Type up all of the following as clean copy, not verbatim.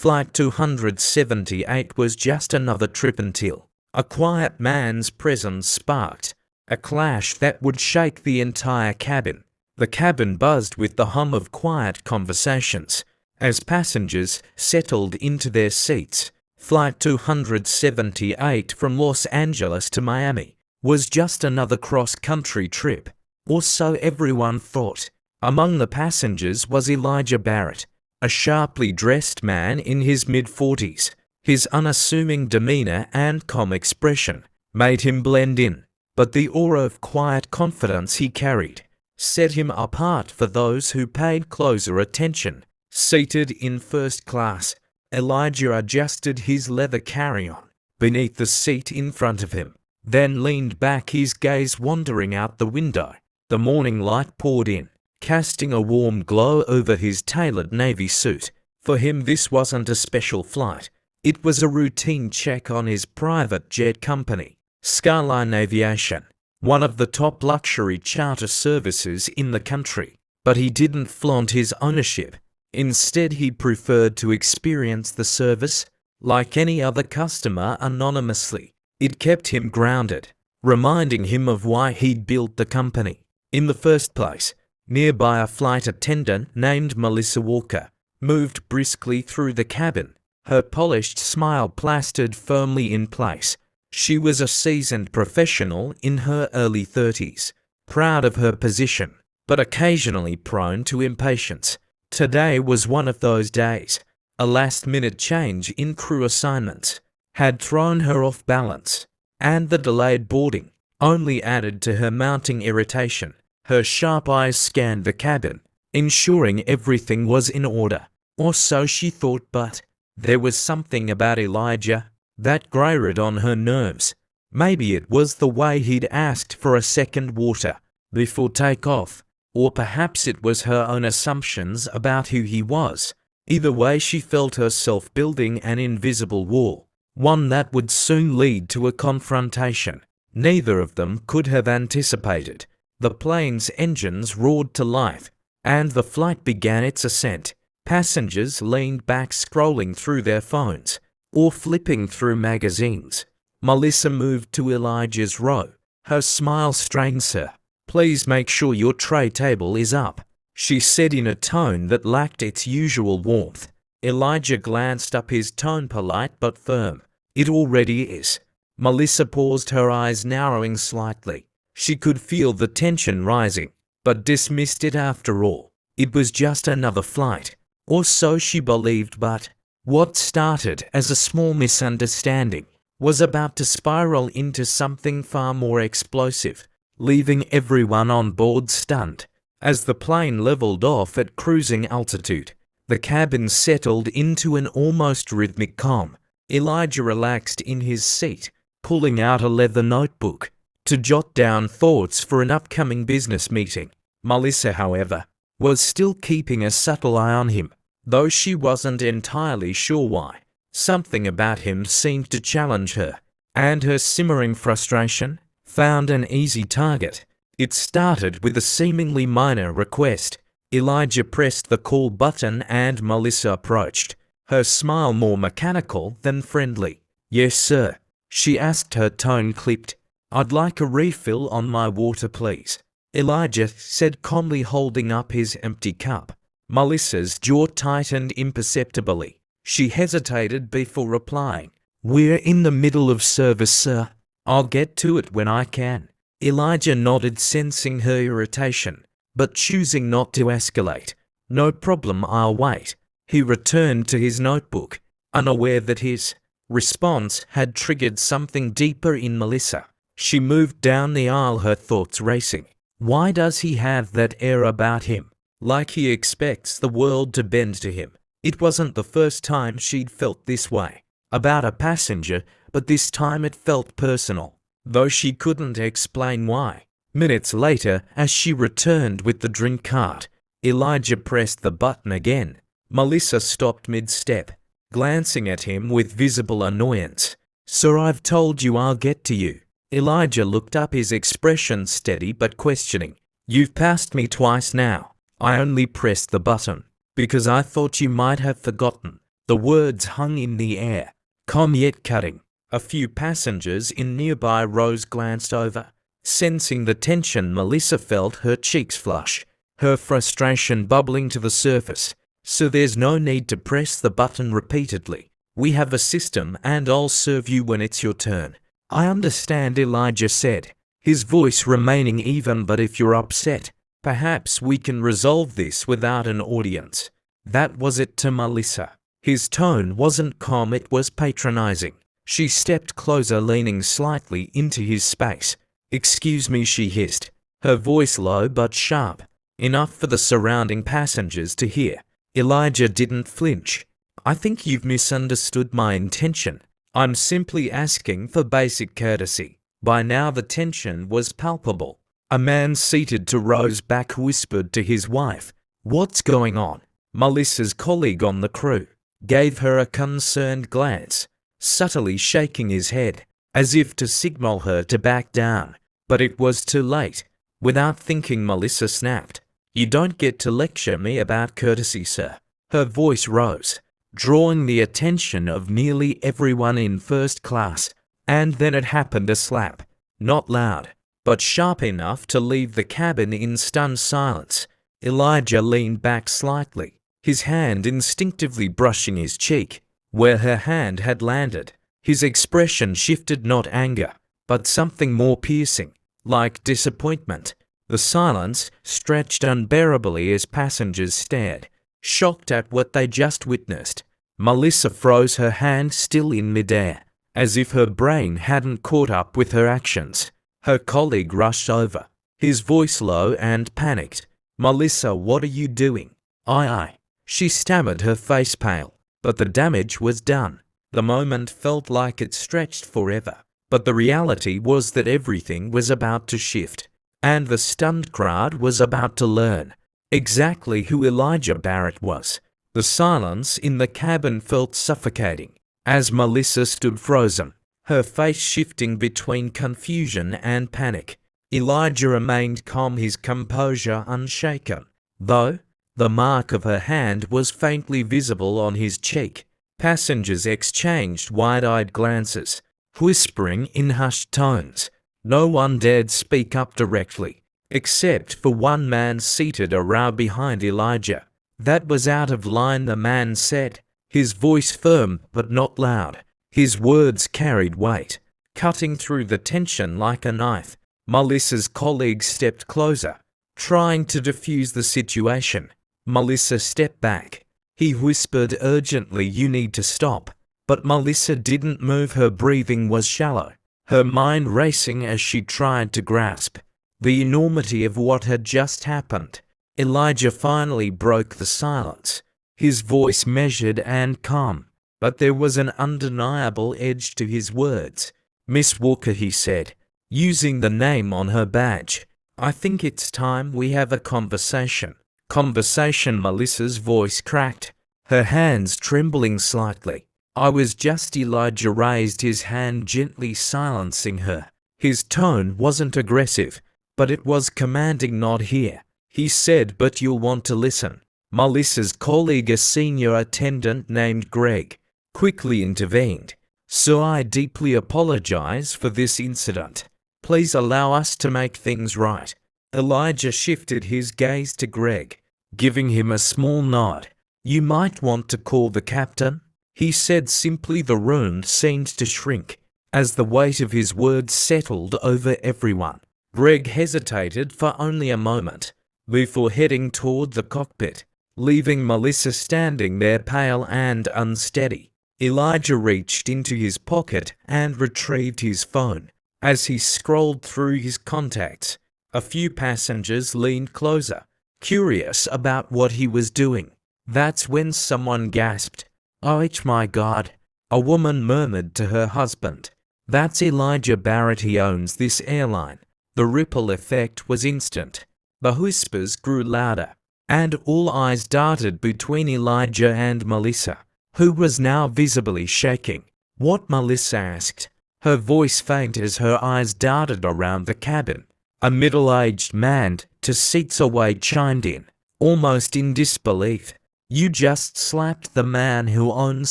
Flight 278 was just another trip until a quiet man's presence sparked a clash that would shake the entire cabin. The cabin buzzed with the hum of quiet conversations as passengers settled into their seats. Flight 278 from Los Angeles to Miami was just another cross-country trip, or so everyone thought. Among the passengers was Elijah Barrett, a sharply dressed man in his mid-40s. His unassuming demeanor and calm expression made him blend in, but the aura of quiet confidence he carried set him apart for those who paid closer attention. Seated in first class, Elijah adjusted his leather carry-on beneath the seat in front of him, then leaned back, his gaze wandering out the window. The morning light poured in, casting a warm glow over his tailored navy suit. For him, this wasn't a special flight. It was a routine check on his private jet company, Skyline Aviation, one of the top luxury charter services in the country. But he didn't flaunt his ownership. Instead, he preferred to experience the service like any other customer anonymously. It kept him grounded, reminding him of why he'd built the company in the first place. Nearby, a flight attendant named Melissa Walker moved briskly through the cabin, her polished smile plastered firmly in place. She was a seasoned professional in her early 30s, proud of her position, but occasionally prone to impatience. Today was one of those days. A last-minute change in crew assignments had thrown her off balance, and the delayed boarding only added to her mounting irritation. Her sharp eyes scanned the cabin, ensuring everything was in order. Or so she thought, but there was something about Elijah that grated on her nerves. Maybe it was the way he'd asked for a second water before takeoff, or perhaps it was her own assumptions about who he was. Either way, she felt herself building an invisible wall, one that would soon lead to a confrontation neither of them could have anticipated. The plane's engines roared to life, and the flight began its ascent. Passengers leaned back, scrolling through their phones or flipping through magazines. Melissa moved to Elijah's row. Her smile strained, "Sir, please make sure your tray table is up," she said in a tone that lacked its usual warmth. Elijah glanced up, his tone polite but firm. "It already is." Melissa paused, her eyes narrowing slightly. She could feel the tension rising, but dismissed it after all. It was just another flight, or so she believed, but what started as a small misunderstanding was about to spiral into something far more explosive, leaving everyone on board stunned. As the plane leveled off at cruising altitude, the cabin settled into an almost rhythmic calm. Elijah relaxed in his seat, pulling out a leather notebook to jot down thoughts for an upcoming business meeting. Melissa, however, was still keeping a subtle eye on him, though she wasn't entirely sure why. Something about him seemed to challenge her, and her simmering frustration found an easy target. It started with a seemingly minor request. Elijah pressed the call button and Melissa approached, her smile more mechanical than friendly. "Yes, sir," she asked, her tone clipped. "I'd like a refill on my water, please," Elijah said calmly, holding up his empty cup. Melissa's jaw tightened imperceptibly. She hesitated before replying. "We're in the middle of service, sir. I'll get to it when I can." Elijah nodded, sensing her irritation, but choosing not to escalate. "No problem, I'll wait." He returned to his notebook, unaware that his response had triggered something deeper in Melissa. She moved down the aisle, her thoughts racing. Why does he have that air about him? Like he expects the world to bend to him. It wasn't the first time she'd felt this way about a passenger, but this time it felt personal, though she couldn't explain why. Minutes later, as she returned with the drink cart, Elijah pressed the button again. Melissa stopped mid-step, glancing at him with visible annoyance. "Sir, I've told you I'll get to you." Elijah looked up, his expression steady but questioning. "You've passed me twice now. I only pressed the button because I thought you might have forgotten." The words hung in the air, calm yet cutting. A few passengers in nearby rows glanced over. Sensing the tension, Melissa felt her cheeks flush, her frustration bubbling to the surface. "So there's no need to press the button repeatedly. We have a system and I'll serve you when it's your turn." "I understand," Elijah said, his voice remaining even, "but if you're upset, perhaps we can resolve this without an audience." That was it to Melissa. His tone wasn't calm, it was patronizing. She stepped closer, leaning slightly into his space. "Excuse me," she hissed, her voice low but sharp, enough for the surrounding passengers to hear. Elijah didn't flinch. "I think you've misunderstood my intention. I'm simply asking for basic courtesy." By now the tension was palpable. A man seated 2 rows back whispered to his wife, "What's going on?" Melissa's colleague on the crew gave her a concerned glance, subtly shaking his head, as if to signal her to back down. But it was too late. Without thinking, Melissa snapped, "You don't get to lecture me about courtesy, sir." Her voice rose, drawing the attention of nearly everyone in first class, and then it happened, a slap. Not loud, but sharp enough to leave the cabin in stunned silence. Elijah leaned back slightly, his hand instinctively brushing his cheek, where her hand had landed. His expression shifted, not anger, but something more piercing, like disappointment. The silence stretched unbearably as passengers stared, shocked at what they just witnessed. Melissa froze, her hand still in midair, as if her brain hadn't caught up with her actions. Her colleague rushed over, his voice low and panicked. "Melissa, what are you doing?" I. She stammered, her face pale, but the damage was done. The moment felt like it stretched forever, but the reality was that everything was about to shift, and the stunned crowd was about to learn exactly who Elijah Barrett was. The silence in the cabin felt suffocating as Melissa stood frozen, her face shifting between confusion and panic. Elijah remained calm, his composure unshaken, though the mark of her hand was faintly visible on his cheek. Passengers exchanged wide-eyed glances, whispering in hushed tones. No one dared speak up directly, except for one man seated a row behind Elijah. "That was out of line," the man said, his voice firm but not loud. His words carried weight, cutting through the tension like a knife. Melissa's colleague stepped closer, trying to defuse the situation. Melissa stepped back. He whispered urgently, "You need to stop." But Melissa didn't move, her breathing was shallow, her mind racing as she tried to grasp the enormity of what had just happened. Elijah finally broke the silence, his voice measured and calm, but there was an undeniable edge to his words. "Miss Walker," he said, using the name on her badge, "I think it's time we have a conversation." "Conversation?" Melissa's voice cracked, her hands trembling slightly. "I was just—" Elijah raised his hand gently, silencing her. His tone wasn't aggressive, but it was commanding. "Not here," he said, "but you'll want to listen." Melissa's colleague, a senior attendant named Greg, quickly intervened. "So I deeply apologize for this incident. Please allow us to make things right." Elijah shifted his gaze to Greg, giving him a small nod. "You might want to call the captain," he said simply. The room seemed to shrink as the weight of his words settled over everyone. Greg hesitated for only a moment before heading toward the cockpit, leaving Melissa standing there pale and unsteady. Elijah reached into his pocket and retrieved his phone. As he scrolled through his contacts, a few passengers leaned closer, curious about what he was doing. That's when someone gasped. "Oh my God," a woman murmured to her husband. "That's Elijah Barrett. He owns this airline." The ripple effect was instant. The whispers grew louder, and all eyes darted between Elijah and Melissa, who was now visibly shaking. "What?" Melissa asked, her voice faint as her eyes darted around the cabin. A middle-aged man 2 seats away chimed in, almost in disbelief. You just slapped the man who owns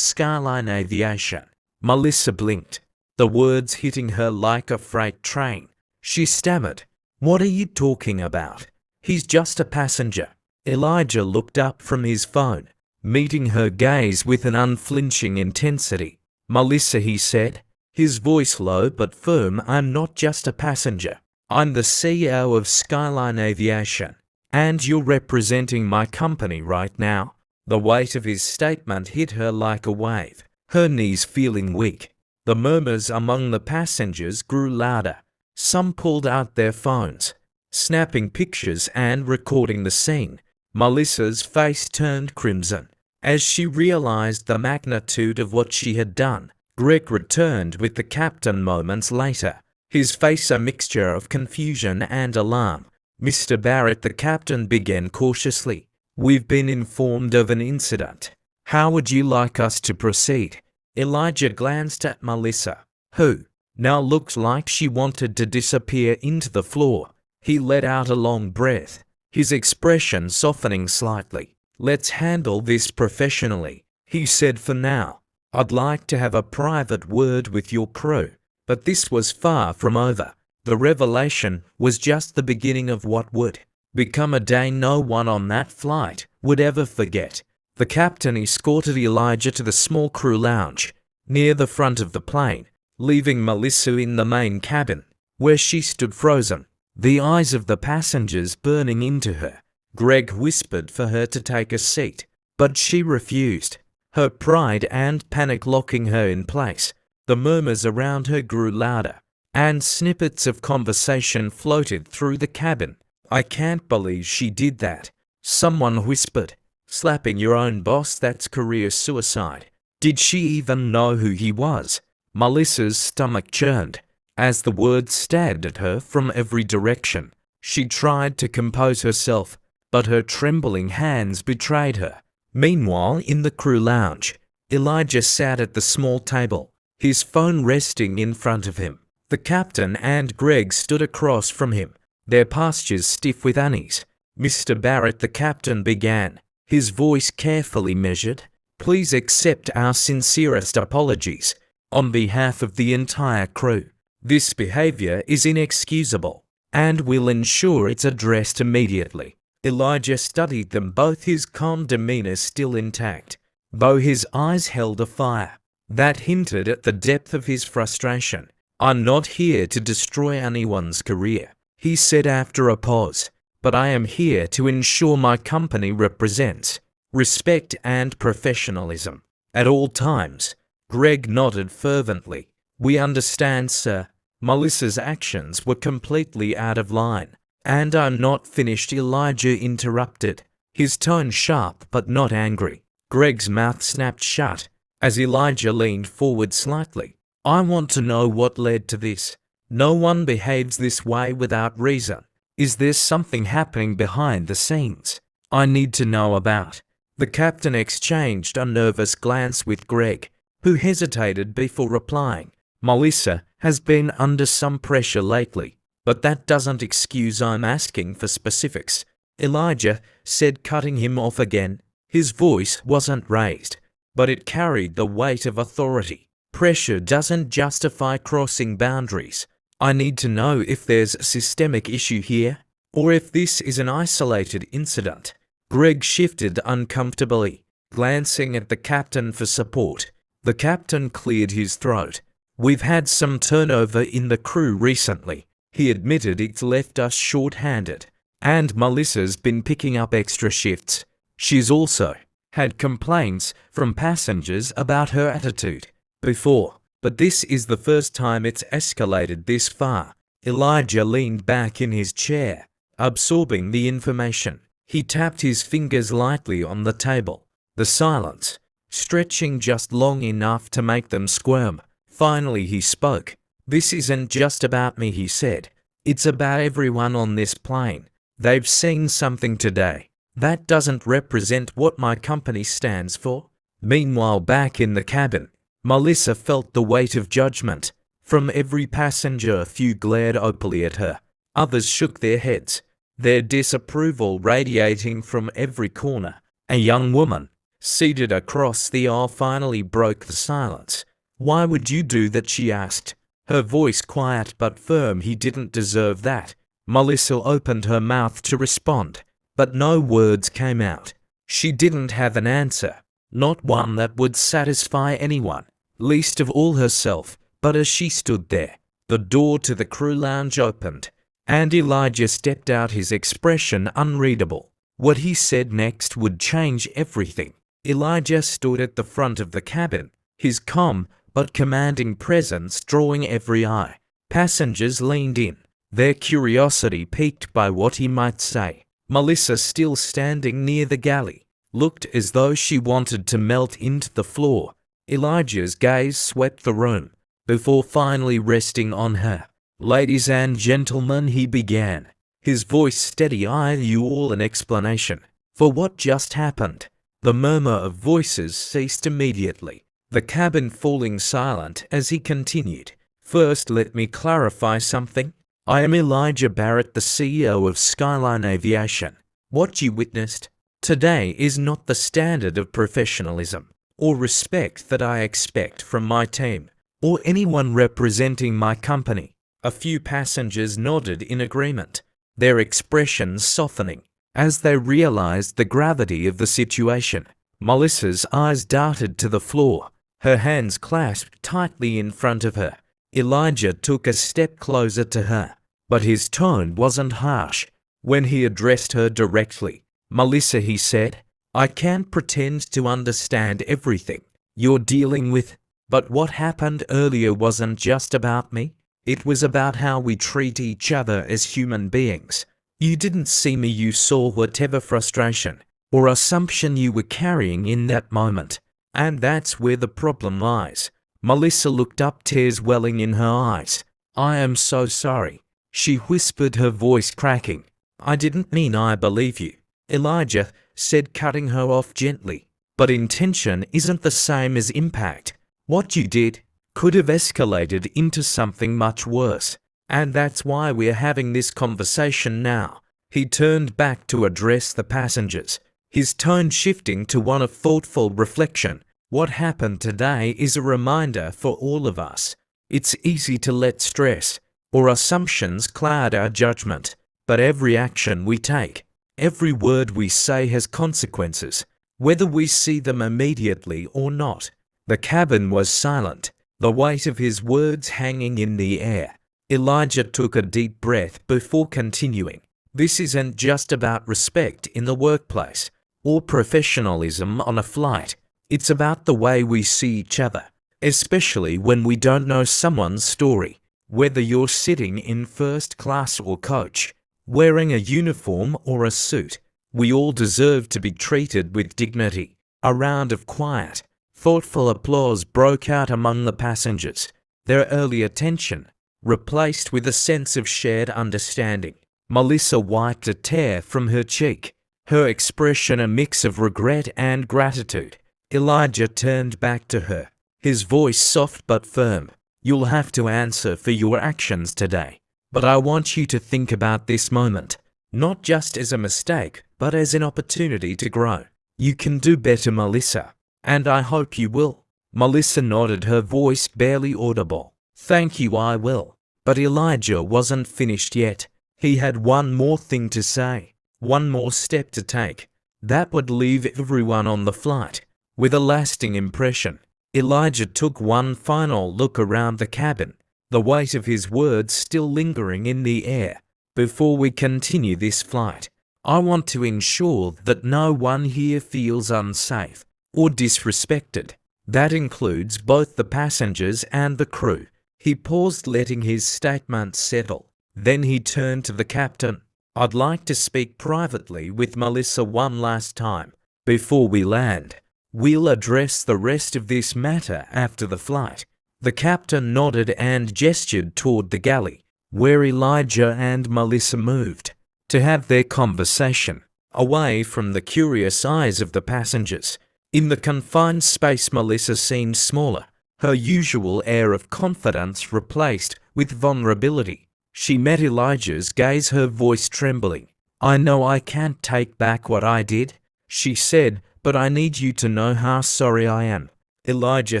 Skyline Aviation. Melissa blinked, the words hitting her like a freight train. She stammered, "What are you talking about? He's just a passenger." Elijah looked up from his phone, meeting her gaze with an unflinching intensity. "Melissa," he said, his voice low but firm, "I'm not just a passenger. I'm the CEO of Skyline Aviation, and you're representing my company right now." The weight of his statement hit her like a wave, her knees feeling weak. The murmurs among the passengers grew louder. Some pulled out their phones, snapping pictures and recording the scene. Melissa's face turned crimson as she realized the magnitude of what she had done. Greg returned with the captain moments later, his face a mixture of confusion and alarm. "Mr. Barrett," the captain began cautiously, "we've been informed of an incident. How would you like us to proceed?" Elijah glanced at Melissa, who now looked like she wanted to disappear into the floor. He let out a long breath, his expression softening slightly. "Let's handle this professionally," he said. "For now, I'd like to have a private word with your crew." But this was far from over. The revelation was just the beginning of what would become a day no one on that flight would ever forget. The captain escorted Elijah to the small crew lounge near the front of the plane, leaving Melissa in the main cabin, where she stood frozen, the eyes of the passengers burning into her. Greg whispered for her to take a seat, but she refused, her pride and panic locking her in place. The murmurs around her grew louder, and snippets of conversation floated through the cabin. "I can't believe she did that," someone whispered. "Slapping your own boss, that's career suicide. Did she even know who he was?" Melissa's stomach churned as the words stabbed at her from every direction. She tried to compose herself, but her trembling hands betrayed her. Meanwhile, in the crew lounge, Elijah sat at the small table, his phone resting in front of him. The captain and Greg stood across from him, their postures stiff with unease. "Mr. Barrett," the captain began, his voice carefully measured, "please accept our sincerest apologies on behalf of the entire crew. This behavior is inexcusable, and we'll ensure it's addressed immediately." Elijah studied them both, his calm demeanor still intact, though his eyes held a fire that hinted at the depth of his frustration. "I'm not here to destroy anyone's career," he said after a pause, "but I am here to ensure my company represents respect and professionalism at all times." Greg nodded fervently. "We understand, sir." Melissa's actions were completely out of line. "And I'm not finished," Elijah interrupted, his tone sharp but not angry. Greg's mouth snapped shut as Elijah leaned forward slightly. "I want to know what led to this. No one behaves this way without reason. Is there something happening behind the scenes I need to know about?" The captain exchanged a nervous glance with Greg, who hesitated before replying. "Melissa has been under some pressure lately, but that doesn't excuse I'm asking for specifics," Elijah said, cutting him off again. His voice wasn't raised, but it carried the weight of authority. "Pressure doesn't justify crossing boundaries. I need to know if there's a systemic issue here, or if this is an isolated incident." Greg shifted uncomfortably, glancing at the captain for support. The captain cleared his throat. "We've had some turnover in the crew recently," he admitted. "It's left us short-handed, and Melissa's been picking up extra shifts. She's also had complaints from passengers about her attitude before, but this is the first time it's escalated this far." Elijah leaned back in his chair, absorbing the information. He tapped his fingers lightly on the table, the silence stretching just long enough to make them squirm. Finally he spoke. "This isn't just about me," he said. "It's about everyone on this plane. They've seen something today that doesn't represent what my company stands for." Meanwhile, back in the cabin, Melissa felt the weight of judgment from every passenger. A few glared openly at her, others shook their heads, their disapproval radiating from every corner. A young woman seated across the aisle, finally broke the silence. "Why would you do that?" she asked, her voice quiet but firm. "He didn't deserve that." Melissa opened her mouth to respond, but no words came out. She didn't have an answer, not one that would satisfy anyone, least of all herself. But as she stood there, the door to the crew lounge opened, and Elijah stepped out, his expression unreadable. What he said next would change everything. Elijah stood at the front of the cabin, his calm but commanding presence drawing every eye. Passengers leaned in, their curiosity piqued by what he might say. Melissa, still standing near the galley, looked as though she wanted to melt into the floor. Elijah's gaze swept the room, before finally resting on her. "Ladies and gentlemen," he began, his voice steady, "I owe you all an explanation for what just happened." The murmur of voices ceased immediately, the cabin falling silent as he continued. "First, let me clarify something. I am Elijah Barrett, the CEO of Skyline Aviation. What you witnessed today is not the standard of professionalism or respect that I expect from my team or anyone representing my company." A few passengers nodded in agreement, their expressions softening as they realized the gravity of the situation. Melissa's eyes darted to the floor, her hands clasped tightly in front of her. Elijah took a step closer to her, but his tone wasn't harsh. When he addressed her directly, "Melissa," he said, "I can't pretend to understand everything you're dealing with, but what happened earlier wasn't just about me. It was about how we treat each other as human beings. You didn't see me, you saw whatever frustration or assumption you were carrying in that moment. And that's where the problem lies." Melissa looked up, tears welling in her eyes. "I am so sorry," she whispered, her voice cracking. "I didn't mean." "I believe you," Elijah said, cutting her off gently. "But intention isn't the same as impact. What you did could have escalated into something much worse. And that's why we're having this conversation now." He turned back to address the passengers, his tone shifting to one of thoughtful reflection. "What happened today is a reminder for all of us. It's easy to let stress or assumptions cloud our judgment, but every action we take, every word we say has consequences, whether we see them immediately or not." The cabin was silent, the weight of his words hanging in the air. Elijah took a deep breath before continuing. "This isn't just about respect in the workplace or professionalism on a flight. It's about the way we see each other, especially when we don't know someone's story. Whether you're sitting in first class or coach, wearing a uniform or a suit, we all deserve to be treated with dignity." A round of quiet, thoughtful applause broke out among the passengers, their earlier tension replaced with a sense of shared understanding. Melissa wiped a tear from her cheek, her expression a mix of regret and gratitude. Elijah turned back to her, his voice soft but firm. "You'll have to answer for your actions today, but I want you to think about this moment, not just as a mistake, but as an opportunity to grow. You can do better, Melissa, and I hope you will." Melissa nodded, her voice barely audible. "Thank you, I will." But Elijah wasn't finished yet. He had one more thing to say, one more step to take, that would leave everyone on the flight with a lasting impression. Elijah took one final look around the cabin, the weight of his words still lingering in the air. "Before we continue this flight, I want to ensure that no one here feels unsafe or disrespected. That includes both the passengers and the crew." He paused, letting his statement settle. Then he turned to the captain. "I'd like to speak privately with Melissa one last time before we land. We'll address the rest of this matter after the flight." The captain nodded and gestured toward the galley, where Elijah and Melissa moved to have their conversation, away from the curious eyes of the passengers. In the confined space, Melissa seemed smaller, her usual air of confidence replaced with vulnerability. She met Elijah's gaze, her voice trembling. "I know I can't take back what I did," she said, but I need you to know how sorry I am." Elijah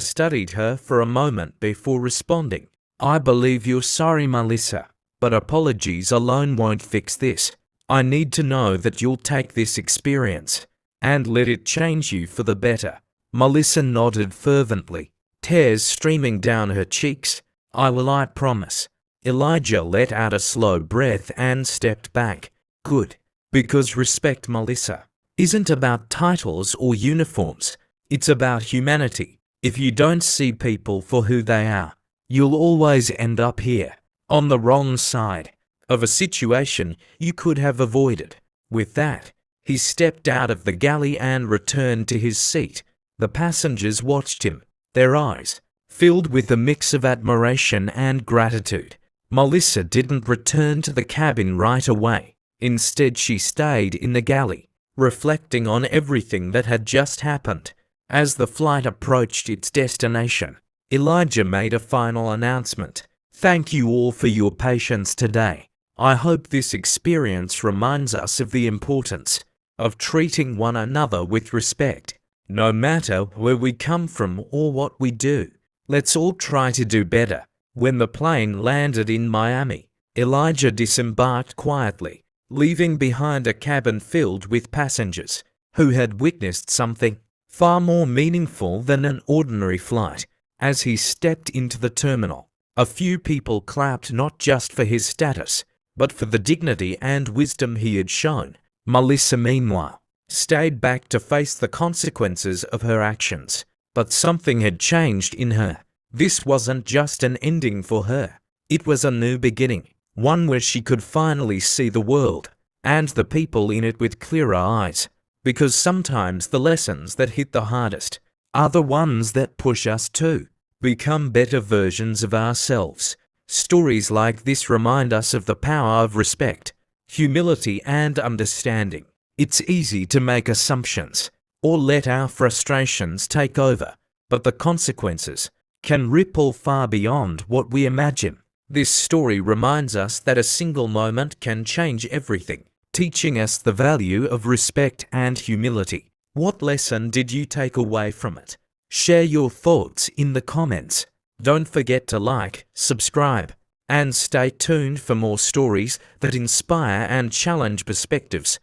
studied her for a moment before responding. "I believe you're sorry, Melissa, but apologies alone won't fix this. I need to know that you'll take this experience and let it change you for the better." Melissa nodded fervently, tears streaming down her cheeks. "I will, I promise." Elijah let out a slow breath and stepped back. "Good. Because respect, Melissa, isn't about titles or uniforms. It's about humanity. If you don't see people for who they are, you'll always end up here, on the wrong side of a situation you could have avoided." With that, he stepped out of the galley and returned to his seat. The passengers watched him, their eyes filled with a mix of admiration and gratitude. Melissa didn't return to the cabin right away. Instead, she stayed in the galley, reflecting on everything that had just happened. As the flight approached its destination, Elijah made a final announcement. "Thank you all for your patience today. I hope this experience reminds us of the importance of treating one another with respect. No matter where we come from or what we do, let's all try to do better." When the plane landed in Miami, Elijah disembarked quietly, leaving behind a cabin filled with passengers who had witnessed something far more meaningful than an ordinary flight. As he stepped into the terminal, a few people clapped not just for his status, but for the dignity and wisdom he had shown. Melissa, meanwhile, stayed back to face the consequences of her actions. But something had changed in her. This wasn't just an ending for her. It was a new beginning, one where she could finally see the world and the people in it with clearer eyes. Because sometimes the lessons that hit the hardest are the ones that push us to become better versions of ourselves. Stories like this remind us of the power of respect, humility, and understanding. It's easy to make assumptions or let our frustrations take over, but the consequences can ripple far beyond what we imagine. This story reminds us that a single moment can change everything, teaching us the value of respect and humility. What lesson did you take away from it? Share your thoughts in the comments. Don't forget to like, subscribe, and stay tuned for more stories that inspire and challenge perspectives.